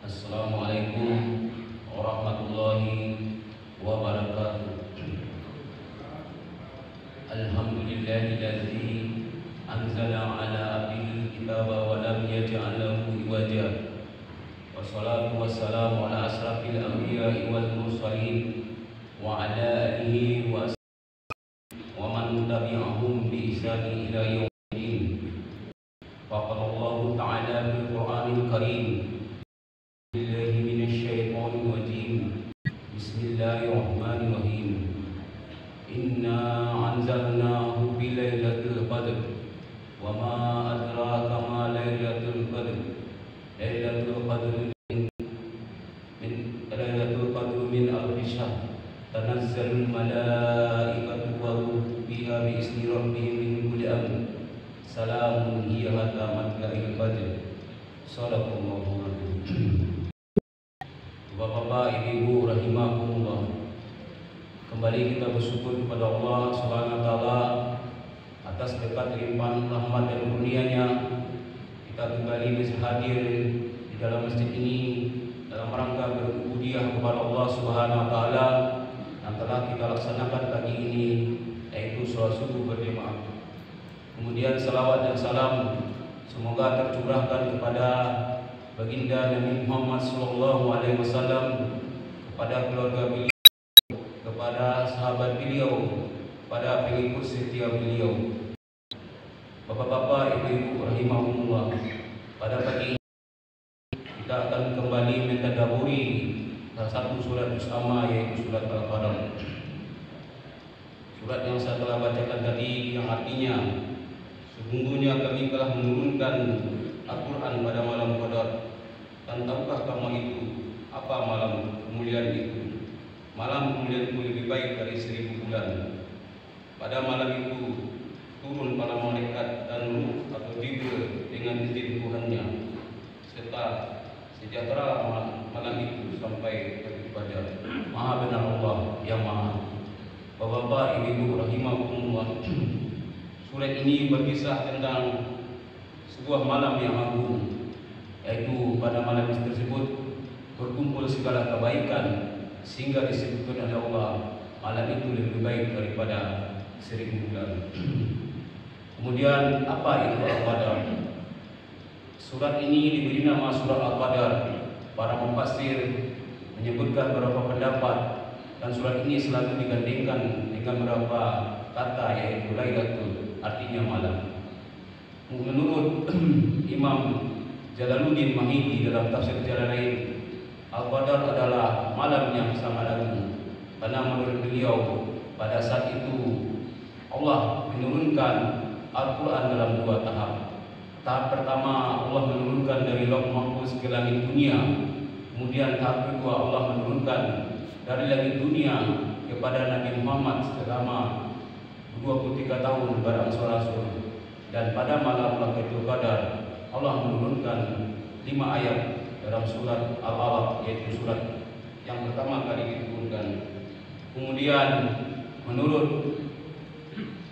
Assalamualaikum warahmatullahi wabarakatuh. Alhamdulillahilladzi anzala ala abdihi kitaba wa lam yaj'al lahu iwaja. Wassalatu wassalamu ala asrafil anbiya'i wal mursalin wa ala alihi wa man tabi'ahum bi ihsani ila yaumiddin. Faqala Allah ta'ala fil Qur'anil Karim. Billahi minasyaitonir rajim. Bismillahirrahmanirrahim. Inna anzalnahu bi lailatul qadr. Wa ma adraka ma lailatul qadr. Lailatul qadr min alfi syahr. Tanazzalul malaikatu wa ruh fiha bi izni rabbihim min kulli amr. Salamun hiya hatta matla'il fajr. Shadaqallahu alazim. Bapak-bapak, ibu-ibu rahimakumullah. Kembali kita bersyukur kepada Allah Subhanahu wa taala atas berkat limpahan rahmat dan kurnia-Nya. Kita kembali bisa hadir di dalam masjid ini dalam rangka berubudiah kepada Allah Subhanahu wa taala yang telah kita laksanakan pagi ini, yaitu salat subuh berjamaah. Kemudian salawat dan salam semoga tercurahkan kepada baginda Nabi Muhammad SAW, kepada keluarga beliau, kepada sahabat beliau, kepada pengikut setia beliau. Bapak-bapak, ibu-ibu rahimahumullah, pada pagi ini kita akan kembali mentadaburi salah satu surat utama, yaitu surat Al-Qadar. Surat yang saya telah bacakan tadi yang artinya sesungguhnya kami telah menurunkan Al-Quran pada malam Qadar. Dan tahukah kamu itu apa malam kemuliaan itu? Malam kemuliaan itu lebih baik dari 1000 bulan. Pada malam itu turun para malaikat dan ruh atau Jibril dengan izin Tuhannya, serta sejahtera malam itu sampai terbit fajar. Maha benar Allah yang maha. Bapak-bapak, ibu-ibu rahimakumullah, surat ini berkisah tentang sebuah malam yang agung, yaitu pada malam tersebut berkumpul segala kebaikan sehingga disebutkan oleh Allah malam itu lebih baik daripada 1000 bulan. Kemudian apa itu Al-Qadar? Surat ini diberi nama surat Al-Qadar. Para mufassir menyebutkan beberapa pendapat, dan surat ini selalu digandingkan dengan beberapa kata, yaitu Lailatul, artinya malam. Menurut Imam Jalaluddin Mahidi dalam tafsir Jalalain, Al-Qadar adalah malam yang sangat agung, karena menurut beliau pada saat itu Allah menurunkan Al-Quran dalam 2 tahap. Tahap pertama Allah menurunkan dari Lauh Mahfuz ke langit dunia. Kemudian tahap kedua Allah menurunkan dari langit dunia kepada Nabi Muhammad selama 23 tahun berangsur-angsur. Dan pada malam Lailatul Qadar Allah menurunkan 5 ayat dalam surat Al-Alaq, yaitu surat yang pertama kali diturunkan. Kemudian menurut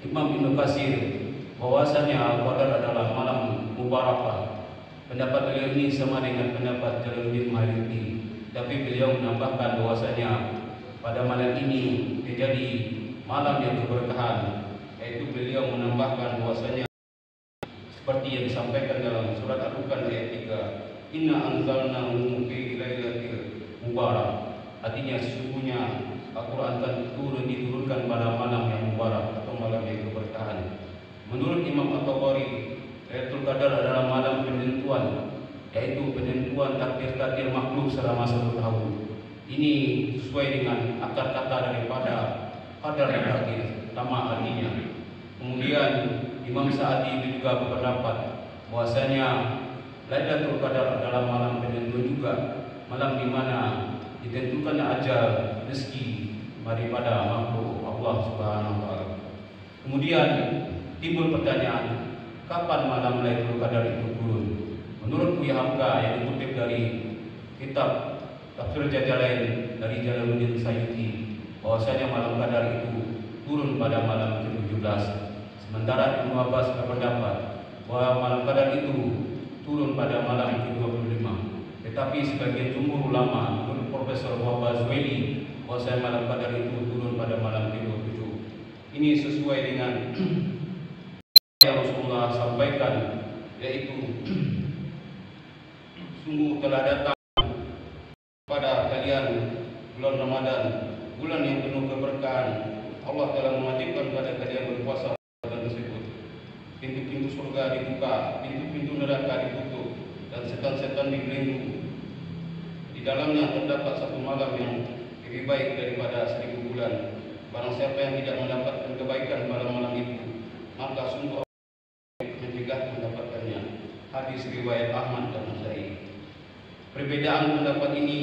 Imam Ibnu Katsir bahwasanya Al-Qadar adalah malam mubarakah. Pendapat beliau ini sama dengan pendapat Jalaluddin Mahaliki, tapi beliau menambahkan bahwasanya pada malam ini menjadi malam yang keberkahan, yaitu beliau menambahkan bahwasanya seperti yang disampaikan dalam surat Al-Dukhan ayat 3, Inna anzalnahu fi lailatul mubarak. Artinya sesungguhnya Al-Quran diturunkan pada malam yang mubarak atau malam yang keberkahan. Menurut Imam At-Tabari, Lailatul Qadar adalah malam penentuan, yaitu penentuan takdir-takdir makhluk selama 1 tahun. Ini sesuai dengan akar kata daripada qadar dan takdir, sama artinya. Kemudian Imam Sa'di juga berpendapat bahwasanya Lailatul Qadar adalah malam penentuan juga, malam di mana ditentukan ajal rezeki daripada makhluk Allah Subhanahu wa taala. Kemudian timbul pertanyaan, kapan malam Lailatul Qadar itu turun? Menurut Buya Hamka yang dikutip dari kitab Tafsir Jalalain dari Jalaluddin Sayyidi, bahwasanya malam Qadar itu turun pada malam ke-17. Sementara Ibnu Abbas berpendapat bahwa malam Qadar itu turun pada malam ke-25. Tetapi sebagian jumhur ulama, menurut Profesor Wahbah Zuhaili, bahwasanya malam Qadar itu turun pada malam ke-27. Ini sesuai dengan yang Rasulullah sampaikan, yaitu sungguh telah datang pada kalian bulan Ramadan, bulan yang penuh keberkahan. Allah telah mewajibkan pada kalian berpuasa bulan tersebut. Pintu-pintu surga dibuka, pintu-pintu neraka ditutup, dan setan-setan dibelenggu. Di dalamnya terdapat satu malam yang lebih baik daripada 1000 bulan. Barang siapa yang tidak mendapatkan kebaikan pada malam itu, maka sungguh mencegah mendapatkannya. Hadis riwayat Ahmad dan Nasai. Perbedaan pendapat ini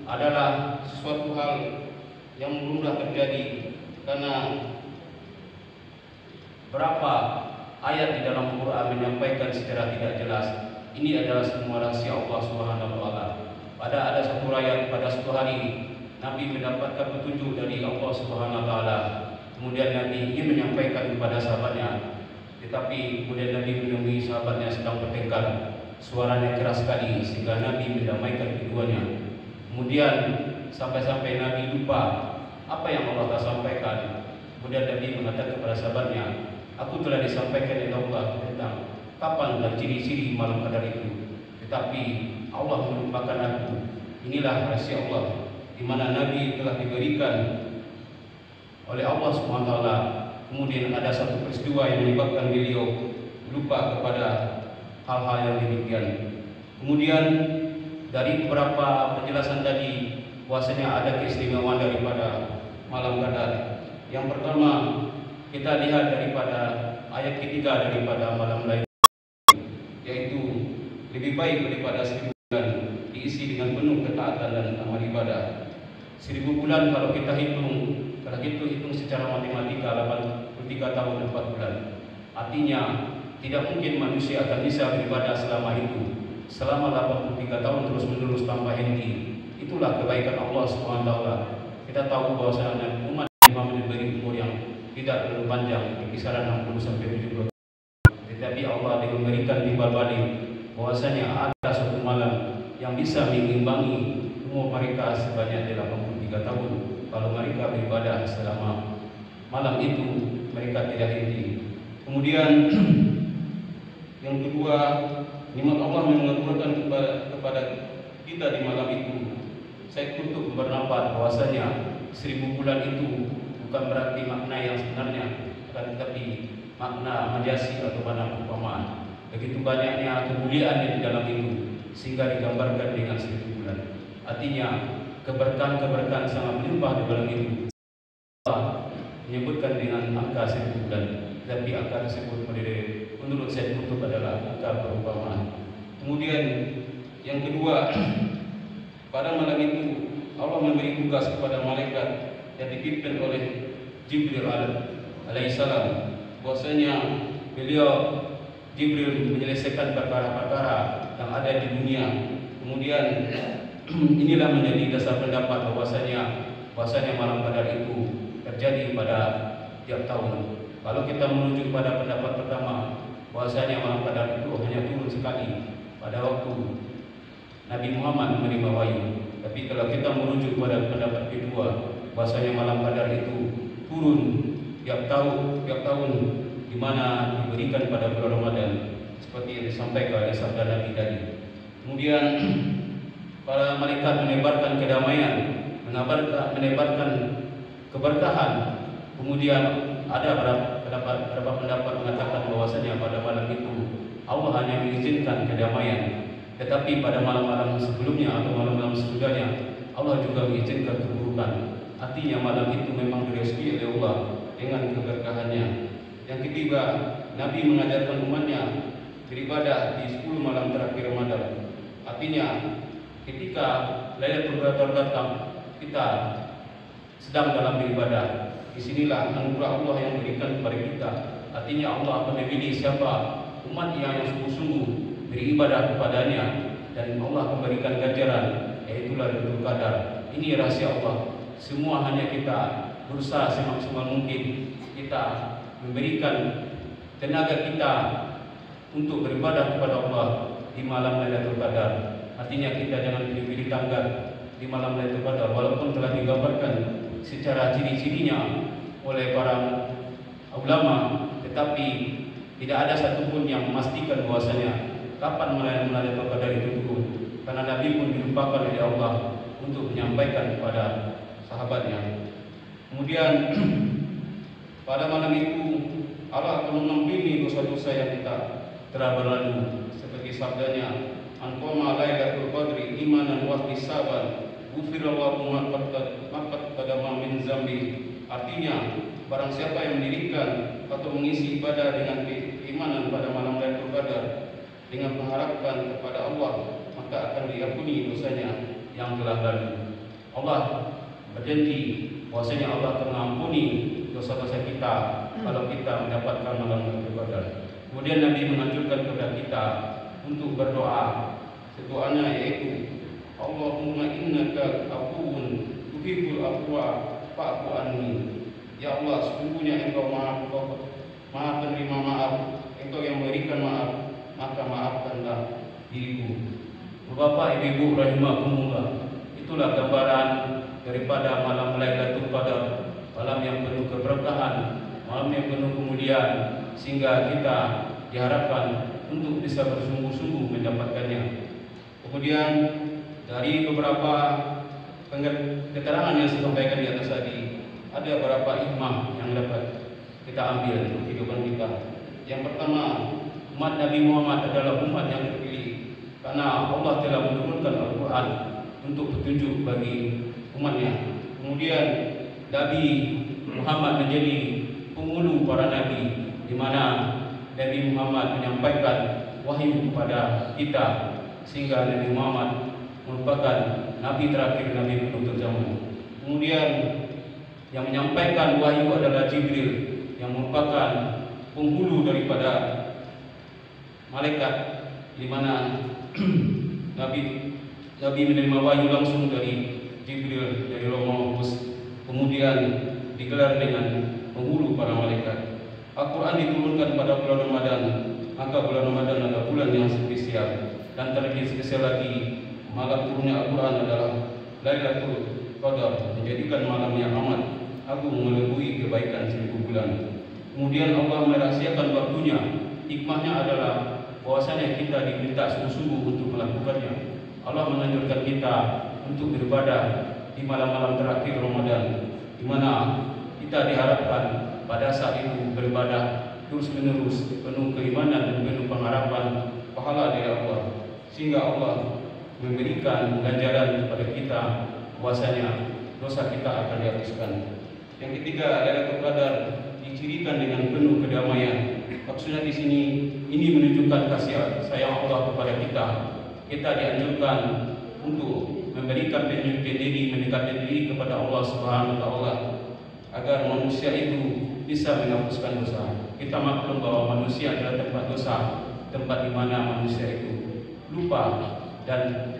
adalah sesuatu hal yang mudah terjadi karena berapa ayat di dalam Al-Quran menyampaikan secara tidak jelas. Ini adalah semua rahasia Allah Subhanahu wa Ta'ala. Pada satu hari Nabi mendapatkan petunjuk dari Allah Subhanahu wa Ta'ala. Kemudian Nabi ingin menyampaikan kepada sahabatnya, tetapi kemudian Nabi menemui sahabatnya sedang bertengkar. Suaranya keras sekali sehingga Nabi mendamaikan keduanya. Kemudian sampai-sampai Nabi lupa apa yang Allah telah sampaikan. Kemudian Nabi mengatakan kepada sahabatnya, aku telah disampaikan oleh Allah tentang kapan dan ciri-ciri malam Qadar itu, tetapi Allah melupakan aku. Inilah rahasia Allah, di mana Nabi telah diberikan oleh Allah SWT. Kemudian ada satu peristiwa yang menyebabkan beliau lupa kepada hal-hal yang demikian. Kemudian dari beberapa penjelasan tadi, bahwasanya ada keistimewaan daripada malam Qadar. Yang pertama, kita lihat daripada ayat ketiga daripada malam lain, yaitu lebih baik daripada 1000 bulan diisi dengan penuh ketaatan dan amal ibadah. 1000 bulan kalau kita hitung secara matematika 83 tahun 4 bulan. Artinya tidak mungkin manusia akan bisa beribadah selama itu, selama 83 tahun terus menerus tanpa henti. Itulah kebaikan Allah SWT. Kita tahu bahwasanya umat Imam diberi umur yang tidak terlalu panjang, di kisaran 60 sampai 70 tahun. Tetapi Allah memberikan timbal balik bahwasanya ada suatu malam yang bisa mengimbangi umur mereka sebanyak 83 tahun kalau mereka beribadah selama malam itu mereka tidak henti. Kemudian yang kedua, nikmat Allah mengaturkan kepada kita di malam itu. Saya kutuk berpendapat bahwasanya 1000 bulan itu bukan berarti makna yang sebenarnya, tetapi makna majazi atau makna perumpamaan. Begitu banyaknya kemuliaan yang di dalam itu sehingga digambarkan dengan 1000 bulan. Artinya keberkahan-keberkahan sangat melimpah di dalam itu. Allah menyebutkan dengan angka 1000 bulan, tapi angka tersebut menurut saya kutuk adalah angka perumpamaan. Kemudian yang kedua, pada malam itu Allah memberi tugas kepada malaikat yang dipimpin oleh Jibril alaihissalam, bahwasanya Jibril menyelesaikan perkara-perkara yang ada di dunia. Kemudian inilah menjadi dasar pendapat bahwasanya malam Qadar itu terjadi pada tiap tahun. Kalau kita merujuk pada pendapat pertama, bahwasanya malam Qadar itu hanya turun sekali pada waktu Nabi Muhammad menerima wahyu. Tapi kalau kita merujuk pada pendapat kedua, bahwasanya malam Qadar itu turun tiap tahun di mana diberikan pada bulan Ramadan, seperti yang disampaikan oleh sabda Nabi tadi. Kemudian para malaikat menebarkan kedamaian, menebarkan keberkahan. Kemudian ada beberapa pendapat mengatakan bahwasanya pada malam itu Allah hanya mengizinkan kedamaian, tetapi pada malam-malam sebelumnya atau malam-malam sesudahnya Allah juga mengizinkan keburukan. Artinya malam itu memang direstui oleh Allah dengan keberkahannya. Yang ketiga, Nabi mengajarkan umatnya beribadah di 10 malam terakhir Ramadan. Artinya ketika Lailatul Qadar datang, kita sedang dalam beribadah. Disinilah anugerah Allah yang berikan kepada kita. Artinya Allah akan memilih siapa umat yang sungguh-sungguh beribadah kepadanya, dan Allah memberikan ganjaran, yaitu Lailatul Qadar. Ini rahasia Allah. Semua hanya kita berusaha semaksimal mungkin kita memberikan tenaga kita untuk beribadah kepada Allah, di malam Lailatul Qadar. Artinya kita jangan pilih-pilih tanggal di malam Lailatul Qadar, walaupun telah digambarkan secara ciri-cirinya oleh para ulama, tetapi tidak ada satupun yang memastikan bahwasanya kapan malam Lailatul Qadar itu turun. Karena Nabi pun dilupakan oleh Allah untuk menyampaikan kepada sahabatnya. Kemudian pada malam itu Allah akan mengampuni dosa-dosa yang kita telah berlalu, seperti sabdanya, "Anqama lailatul qadri imanan wa ihtisaban, ghufirallahu ma qaddama min zambi." Artinya, barang siapa yang mendirikan atau mengisi ibadah dengan keimanan pada malam Lailatul Qadar dengan mengharapkan kepada Allah, maka akan diampuni dosanya yang telah lalu. Allah berjanji bahwasanya Allah akan mengampuni dosa-dosa kita kalau kita mendapatkan malam Lailatul Qadar. Kemudian Nabi menganjurkan kepada kita untuk berdoa. Doanya yaitu, Allahumma innaka afuwun tuhibbul afwa fa'fu anni. Ya Allah, sesungguhnya Engkau Maha penerima maaf, Engkau yang memberikan maaf, maka maafkanlah diriku. Bapak Ibu rahimakumullah, itulah gambaran daripada malam Lailatul Qadar, malam yang penuh keberkahan, malam yang penuh kemuliaan, sehingga kita diharapkan untuk bisa bersungguh-sungguh mendapatkannya. Kemudian dari beberapa keterangan yang saya sampaikan di atas tadi, ada beberapa hikmah yang dapat kita ambil untuk kehidupan kita. Yang pertama, umat Nabi Muhammad adalah umat yang terpilih karena Allah telah menurunkan Al-Quran untuk petunjuk bagi umatnya. Kemudian Nabi Muhammad menjadi penghulu para nabi, di mana Nabi Muhammad menyampaikan wahyu kepada kita, sehingga Nabi Muhammad merupakan nabi terakhir, nabi penutup zaman. Kemudian yang menyampaikan wahyu adalah Jibril, yang merupakan penghulu daripada malaikat, di mana Nabi menerima wahyu langsung dari Jibril, dari Roh Mahfuz, kemudian digelar dengan penghulu para malaikat. Al-Quran diturunkan pada bulan Ramadan, maka bulan Ramadan adalah bulan yang spesial, dan terlebih spesial lagi malam turunnya Al-Quran adalah Lailatul Qadar, menjadikan malam yang amat agung melebihi kebaikan 1000 bulan. Kemudian Allah merahasiakan waktunya. Hikmahnya adalah bahwasanya kita diminta sungguh-sungguh untuk melakukannya. Allah menganjurkan kita untuk beribadah di malam-malam terakhir Ramadan, di mana kita diharapkan pada saat itu beribadah terus-menerus, penuh keimanan dan penuh pengharapan pahala dari Allah, sehingga Allah memberikan ganjaran kepada kita bahwasanya dosa kita akan dihapuskan. Yang ketiga, Lailatul Qadar dicirikan dengan penuh kedamaian. Maksudnya di sini ini menunjukkan kasih sayang Allah kepada kita. Kita dianjurkan untuk memberikan penyucian diri, mendekatkan diri kepada Allah Subhanahu wa taala agar manusia itu bisa menghapuskan dosa. Kita maklum bahwa manusia adalah tempat dosa, tempat di mana manusia itu lupa dan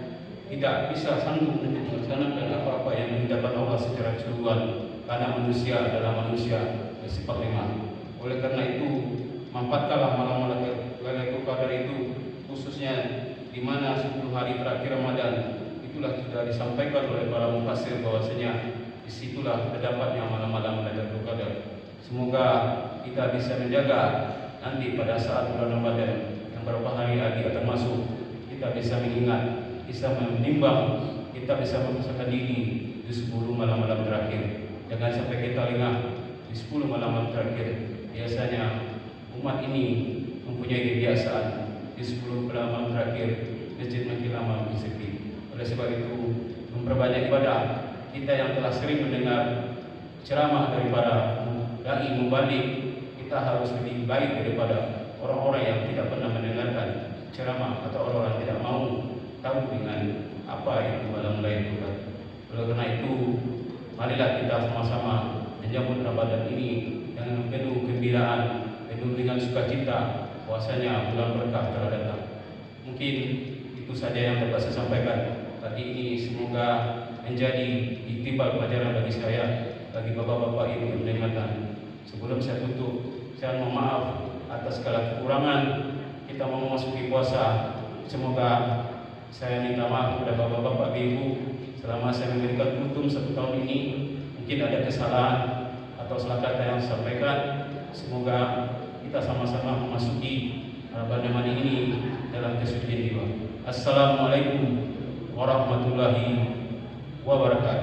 tidak bisa sanggup untuk melaksanakan apa-apa yang dimintakan Allah secara keseluruhan, karena manusia adalah manusia bersifat lemah. Oleh karena itu, manfaatkanlah malam Lailatul Qadar itu, khususnya di mana 10 hari terakhir Ramadan. Itulah sudah disampaikan oleh para mufassir bahwasanya disitulah terdapatnya malam-malam Lailatul Qadar. Semoga kita bisa menjaga nanti pada saat bulan Ramadan yang beberapa hari lagi akan masuk, kita bisa mengingat, bisa menimbang, kita bisa mempersiapkan diri di 10 malam-malam terakhir. Jangan sampai kita lengah di 10 malam terakhir. Biasanya umat ini mempunyai kebiasaan di 10 malam terakhir masjid makin lama makin sepi. Oleh sebab itu, memperbanyak ibadah. Kita yang telah sering mendengar ceramah dari para dai mubalik, kita harus lebih baik daripada orang-orang yang tidak pernah mendengarkan ceramah atau orang-orang yang tidak mau tahu dengan apa itu malam Lailatul Qadar. Oleh karena itu, marilah kita sama-sama menyambut Ramadan ini dengan penuh gembiraan, penuh dengan sukacita, bahwasanya bulan berkah telah datang. Mungkin itu saja yang dapat saya sampaikan tadi ini. Semoga menjadi iktibar pelajaran bagi saya, bagi bapak-bapak ibu yang mendengarkan. Sebelum saya tutup, saya mohon maaf atas segala kekurangan. Kita mau memasuki puasa, Semoga saya minta maaf kepada bapak-bapak, ibu, selama saya memberikan kultum 1 tahun ini mungkin ada kesalahan atau salah kata yang saya sampaikan. Semoga kita sama-sama memasuki Ramadan ini dalam kesucian jiwa. Assalamualaikum warahmatullahi wabarakatuh.